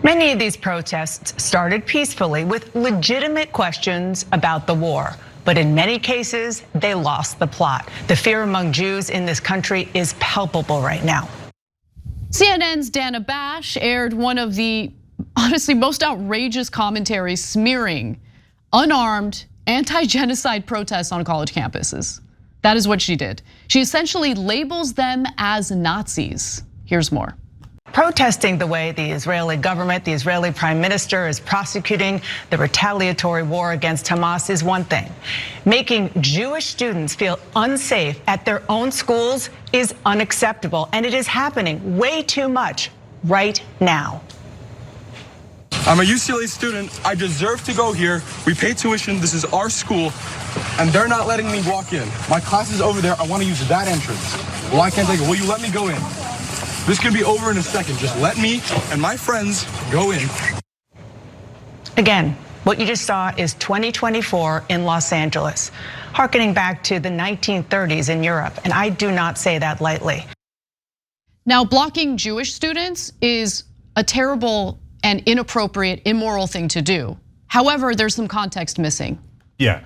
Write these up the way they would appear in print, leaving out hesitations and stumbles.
Many of these protests started peacefully with legitimate questions about the war. But in many cases, they lost the plot. The fear among Jews in this country is palpable right now. CNN's Dana Bash aired one of the honestly most outrageous commentaries smearing unarmed anti-genocide protests on college campuses. That is what she did. She essentially labels them as Nazis. Here's more. Protesting the way the Israeli government, the Israeli prime minister is prosecuting the retaliatory war against Hamas is one thing. Making Jewish students feel unsafe at their own schools is unacceptable, and it is happening way too much right now. I'm a UCLA student. I deserve to go here. We pay tuition. This is our school, and they're not letting me walk in. My class is over there. I want to use that entrance. Why can't I go? Will you let me go in? This could be over in a second. Just let me and my friends go in. Again, what you just saw is 2024 in Los Angeles, hearkening back to the 1930s in Europe, and I do not say that lightly. Now, blocking Jewish students is a terrible and inappropriate, immoral thing to do. However, there's some context missing. Yeah,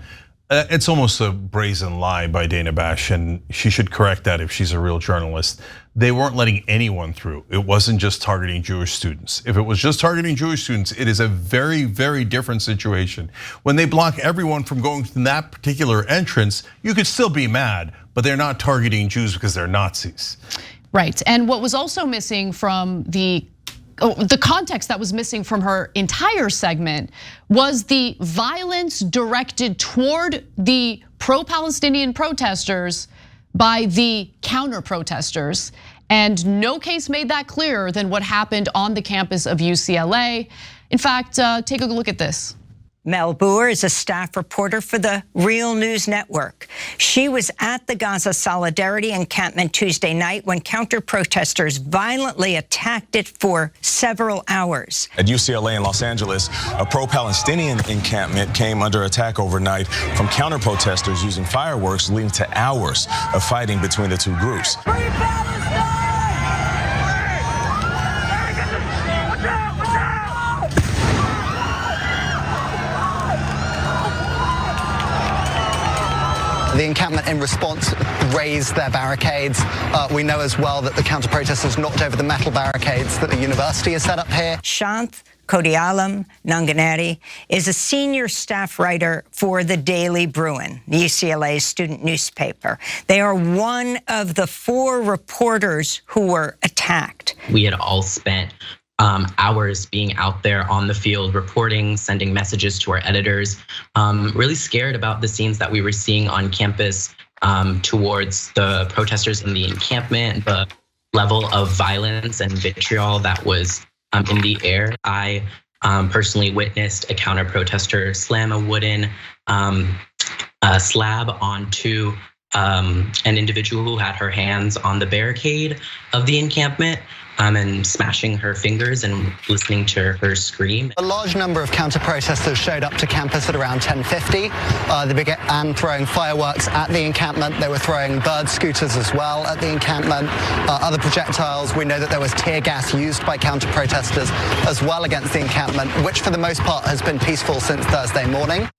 it's almost a brazen lie by Dana Bash, and she should correct that if she's a real journalist. They weren't letting anyone through. It wasn't just targeting Jewish students. If it was just targeting Jewish students, it is a very, very different situation. When they block everyone from going to that particular entrance, you could still be mad, but they're not targeting Jews because they're Nazis. Right, and what was also missing from the context that was missing from her entire segment was the violence directed toward the pro-Palestinian protesters by the counter-protesters. And no case made that clearer than what happened on the campus of UCLA. In fact, take a look at this. Mel Boer is a staff reporter for the Real News Network. She was at the Gaza Solidarity encampment Tuesday night when counter-protesters violently attacked it for several hours. At UCLA in Los Angeles, a pro-Palestinian encampment came under attack overnight from counter-protesters using fireworks, leading to hours of fighting between the two groups. The encampment in response raised their barricades. We know as well that the counter-protesters knocked over the metal barricades that the university has set up here. Shanth Kodialam Nanganeri is a senior staff writer for the Daily Bruin, UCLA's student newspaper. They are one of the 4 reporters who were attacked. We had all spent hours being out there on the field, reporting, sending messages to our editors, really scared about the scenes that we were seeing on campus towards the protesters in the encampment, the level of violence and vitriol that was in the air. I personally witnessed a counter-protester slam a wooden slab onto an individual who had her hands on the barricade of the encampment. And smashing her fingers and listening to her scream. A large number of counter-protesters showed up to campus at around 10:50. They began throwing fireworks at the encampment. They were throwing bird scooters as well at the encampment. Other projectiles. We know that there was tear gas used by counter-protesters as well against the encampment, which for the most part has been peaceful since Thursday morning.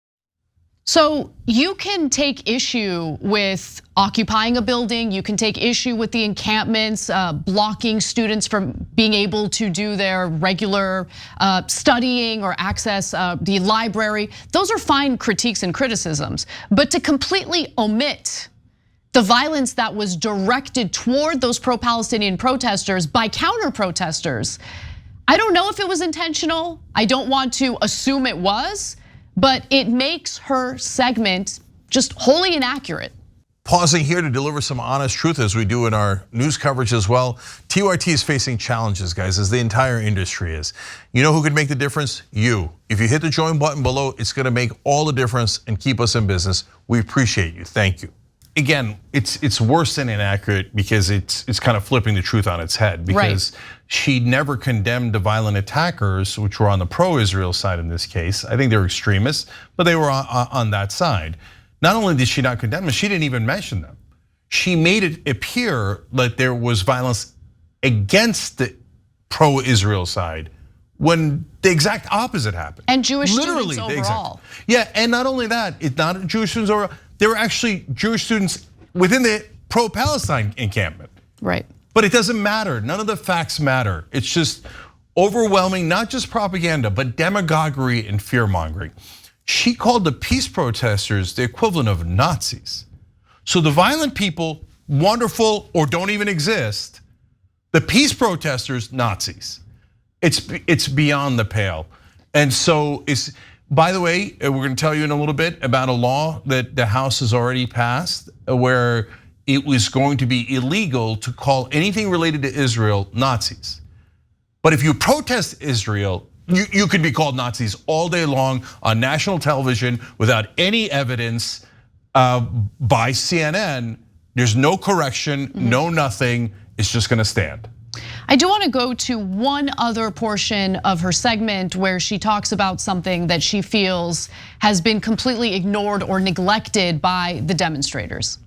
So you can take issue with occupying a building, you can take issue with the encampments, blocking students from being able to do their regular studying or access the library. Those are fine critiques and criticisms, but to completely omit the violence that was directed toward those pro-Palestinian protesters by counter-protesters, I don't know if it was intentional. I don't want to assume it was. But it makes her segment just wholly inaccurate. Pausing here to deliver some honest truth as we do in our news coverage as well. TYT is facing challenges, guys, as the entire industry is. You know who could make the difference? You. If you hit the join button below, it's gonna make all the difference and keep us in business. We appreciate you, thank you. Again, it's worse than inaccurate because it's kind of flipping the truth on its head, because she never condemned the violent attackers, which were on the pro-Israel side in this case. I think they're extremists, but they were on that side. Not only did she not condemn them, she didn't even mention them. She made it appear that there was violence against the pro-Israel side when the exact opposite happened. And Jewish Literally, students overall. Yeah, and not only that, it's not Jewish students overall. There were actually Jewish students within the pro-Palestine encampment. Right. But it doesn't matter. None of the facts matter. It's just overwhelming, not just propaganda, but demagoguery and fear-mongering. She called the peace protesters the equivalent of Nazis. So the violent people, wonderful or don't even exist. The peace protesters, Nazis. It's beyond the pale. And so by the way, we're gonna tell you in a little bit about a law that the House has already passed where it was going to be illegal to call anything related to Israel Nazis. But if you protest Israel, you could be called Nazis all day long on national television without any evidence by CNN. There's no correction, no nothing. It's just gonna stand. I do want to go to one other portion of her segment where she talks about something that she feels has been completely ignored or neglected by the demonstrators.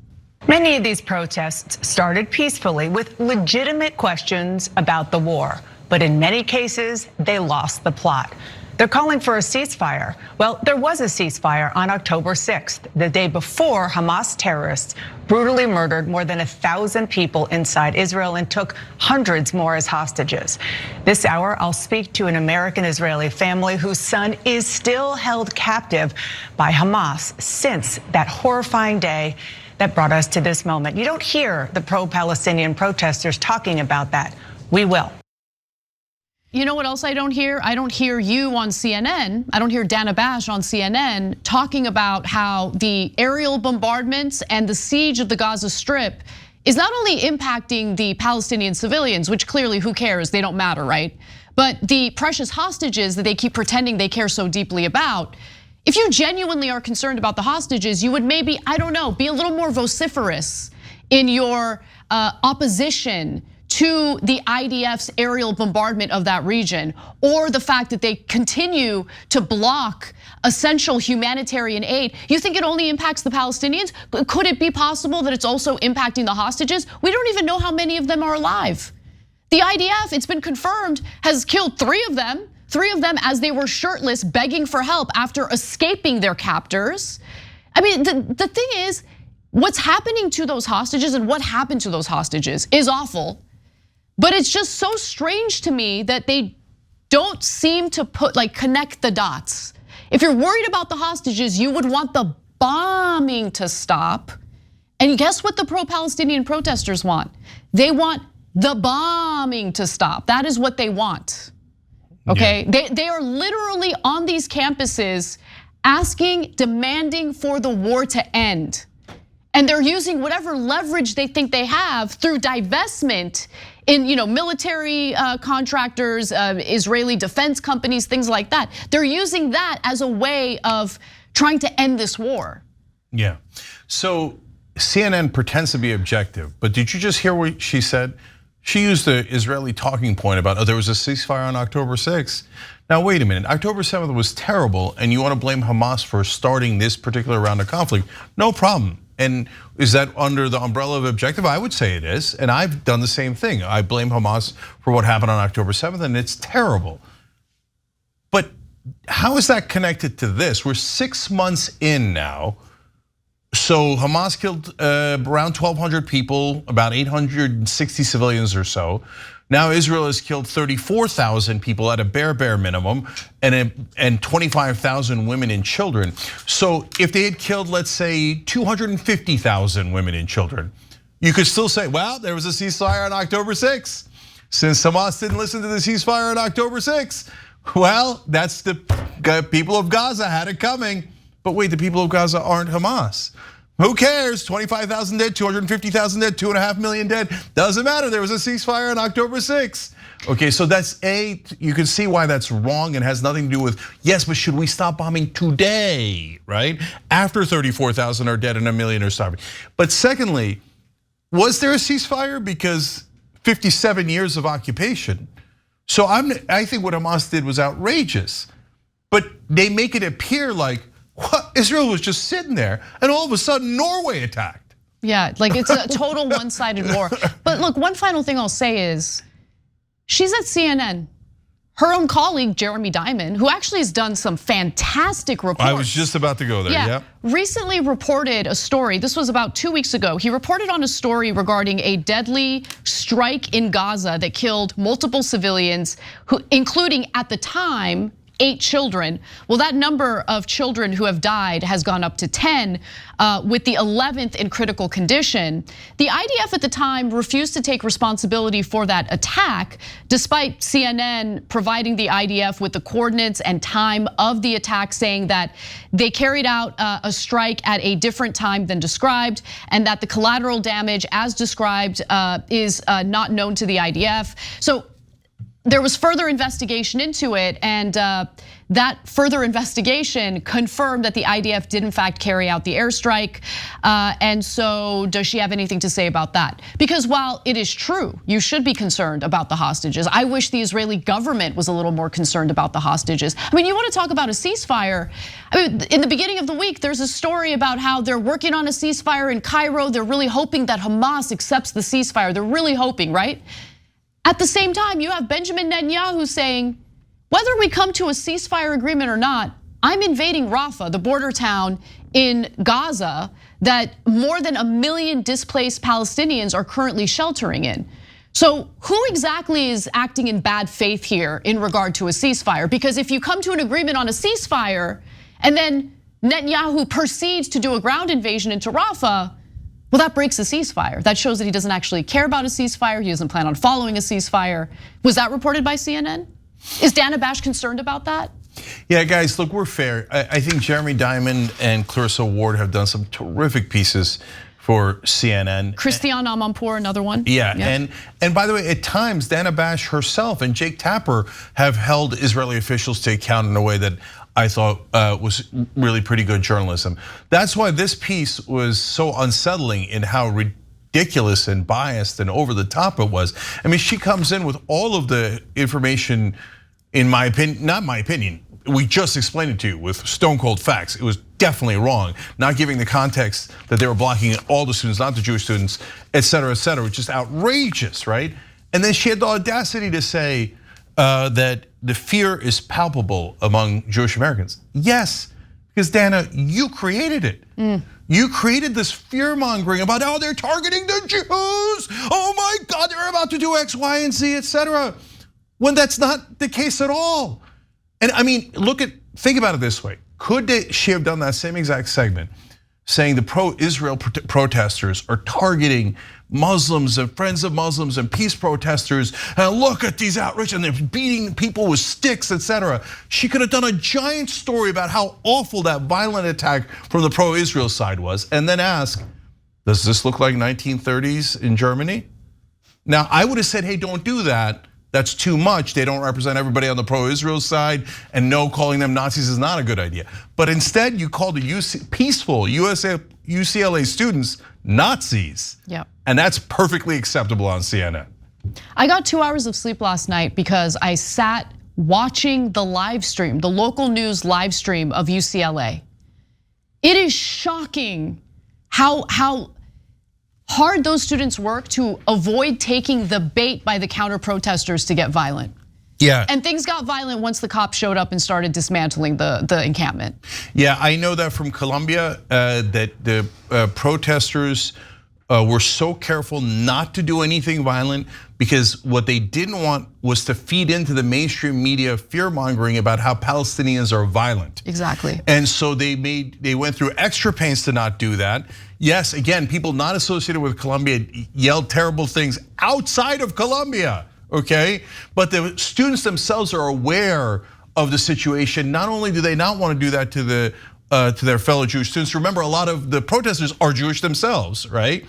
Many of these protests started peacefully with legitimate questions about the war, but in many cases, they lost the plot. They're calling for a ceasefire. Well, there was a ceasefire on October 6th, the day before Hamas terrorists brutally murdered more than 1,000 people inside Israel and took hundreds more as hostages. This hour, I'll speak to an American-Israeli family whose son is still held captive by Hamas since that horrifying day that brought us to this moment. You don't hear the pro-Palestinian protesters talking about that. We will. You know what else I don't hear? I don't hear you on CNN. I don't hear Dana Bash on CNN talking about how the aerial bombardments and the siege of the Gaza Strip is not only impacting the Palestinian civilians, which clearly who cares, they don't matter, right? But the precious hostages that they keep pretending they care so deeply about. If you genuinely are concerned about the hostages, you would maybe, I don't know, be a little more vociferous in your opposition to the IDF's aerial bombardment of that region, or the fact that they continue to block essential humanitarian aid. You think it only impacts the Palestinians? Could it be possible that it's also impacting the hostages? We don't even know how many of them are alive. The IDF, it's been confirmed, has killed 3 of them. 3 of them as they were shirtless, begging for help after escaping their captors. I mean, the thing is, what's happening to those hostages and what happened to those hostages is awful. But it's just so strange to me that they don't seem to connect the dots. If you're worried about the hostages, you would want the bombing to stop. And guess what the pro-Palestinian protesters want? They want the bombing to stop. That is what they want. Okay, yeah. They are literally on these campuses asking, demanding for the war to end. And they're using whatever leverage they think they have through divestment in military contractors, Israeli defense companies, things like that. They're using that as a way of trying to end this war. Yeah, so CNN pretends to be objective, but did you just hear what she said? She used the Israeli talking point about, there was a ceasefire on October 6th. Now, wait a minute, October 7th was terrible, and you want to blame Hamas for starting this particular round of conflict? No problem. And is that under the umbrella of objective? I would say it is, and I've done the same thing. I blame Hamas for what happened on October 7th, and it's terrible. But how is that connected to this? We're 6 months in now. So Hamas killed around 1,200 people, about 860 civilians or so. Now Israel has killed 34,000 people at a bare minimum, and 25,000 women and children. So if they had killed, let's say, 250,000 women and children, you could still say, well, there was a ceasefire on October 6th. Since Hamas didn't listen to the ceasefire on October 6th, well, that's the people of Gaza had it coming. But wait, the people of Gaza aren't Hamas. Who cares? 25,000 dead, 250,000 dead, 2.5 million dead. Doesn't matter, there was a ceasefire on October 6th. Okay, so that's you can see why that's wrong and has nothing to do with, yes, but should we stop bombing today, right? After 34,000 are dead and 1 million are starving. But secondly, was there a ceasefire? Because 57 years of occupation. So I think what Hamas did was outrageous. But they make it appear like, what? Israel was just sitting there, and all of a sudden Norway attacked. Yeah, like it's a total one-sided war. But look, one final thing I'll say is, she's at CNN. her own colleague, Jeremy Diamond, who actually has done some fantastic reports. I was just about to go there, yeah. Recently reported a story, this was about 2 weeks ago. He reported on a story regarding a deadly strike in Gaza that killed multiple civilians, including at the time, 8 children. Well, that number of children who have died has gone up to 10, with the 11th in critical condition. The IDF at the time refused to take responsibility for that attack, despite CNN providing the IDF with the coordinates and time of the attack, saying that they carried out a strike at a different time than described, and that the collateral damage as described is not known to the IDF. So there was further investigation into it, and that further investigation confirmed that the IDF did in fact carry out the airstrike. And so does she have anything to say about that? Because while it is true, you should be concerned about the hostages. I wish the Israeli government was a little more concerned about the hostages. I mean, you want to talk about a ceasefire. I mean, in the beginning of the week, there's a story about how they're working on a ceasefire in Cairo. They're really hoping that Hamas accepts the ceasefire. They're really hoping, right? At the same time, you have Benjamin Netanyahu saying, whether we come to a ceasefire agreement or not, I'm invading Rafah, the border town in Gaza that more than 1 million displaced Palestinians are currently sheltering in. So who exactly is acting in bad faith here in regard to a ceasefire? Because if you come to an agreement on a ceasefire and then Netanyahu proceeds to do a ground invasion into Rafah, well, that breaks the ceasefire. That shows that he doesn't actually care about a ceasefire. He doesn't plan on following a ceasefire. Was that reported by CNN? Is Dana Bash concerned about that? Yeah, guys, look, we're fair. I think Jeremy Diamond and Clarissa Ward have done some terrific pieces for CNN. Christiane Amanpour, another one. Yeah, and by the way, at times, Dana Bash herself and Jake Tapper have held Israeli officials to account in a way that I thought was really pretty good journalism. That's why this piece was so unsettling in how ridiculous and biased and over the top it was. I mean, she comes in with all of the information, in my opinion, not my opinion, we just explained it to you with stone cold facts. It was definitely wrong, not giving the context that they were blocking all the students, not the Jewish students, et cetera, which is outrageous, right? And then she had the audacity to say that the fear is palpable among Jewish Americans. Yes, because Dana, you created it. You created this fear mongering about how they're targeting the Jews. Oh my God, they're about to do X, Y, and Z, et cetera. When that's not the case at all. And I mean, think about it this way. Could she have done that same exact segment saying the pro-Israel protesters are targeting Muslims and friends of Muslims and peace protesters, and look at these outrage, and they're beating people with sticks, et cetera. She could have done a giant story about how awful that violent attack from the pro-Israel side was, and then ask, does this look like 1930s in Germany? Now, I would have said, hey, don't do that. That's too much. They don't represent everybody on the pro-Israel side, and no, calling them Nazis is not a good idea. But instead, you called the peaceful UCLA students Nazis. Yep. And that's perfectly acceptable on CNN. I got 2 hours of sleep last night because I sat watching the live stream, the local news live stream of UCLA. It is shocking how hard those students work to avoid taking the bait by the counter protesters to get violent. Yeah. And things got violent once the cops showed up and started dismantling the encampment. Yeah, I know that from Colombia, that the protesters were so careful not to do anything violent because what they didn't want was to feed into the mainstream media fear mongering about how Palestinians are violent. Exactly. And so they went through extra pains to not do that. Yes, again, people not associated with Colombia yelled terrible things outside of Colombia, okay? But the students themselves are aware of the situation. Not only do they not want to do that to their fellow Jewish students. Remember, a lot of the protesters are Jewish themselves, right?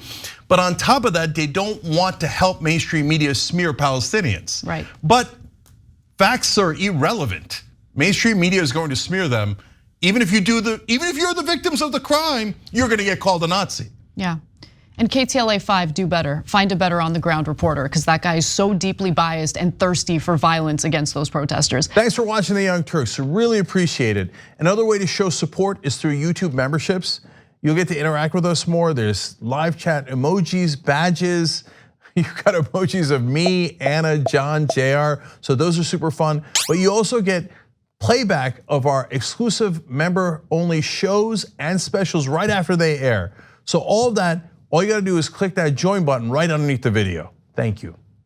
But on top of that, they don't want to help mainstream media smear Palestinians. Right. But facts are irrelevant. Mainstream media is going to smear them. Even if you're the victims of the crime, you're going to get called a Nazi. Yeah. And KTLA 5, do better. Find a better on the ground reporter, because that guy is so deeply biased and thirsty for violence against those protesters. Thanks for watching The Young Turks, really appreciate it. Another way to show support is through YouTube memberships. You'll get to interact with us more. There's live chat emojis, badges. You've got emojis of me, Anna, John, JR. So those are super fun. But you also get playback of our exclusive member-only shows and specials right after they air. So all of that, all you gotta do is click that join button right underneath the video. Thank you.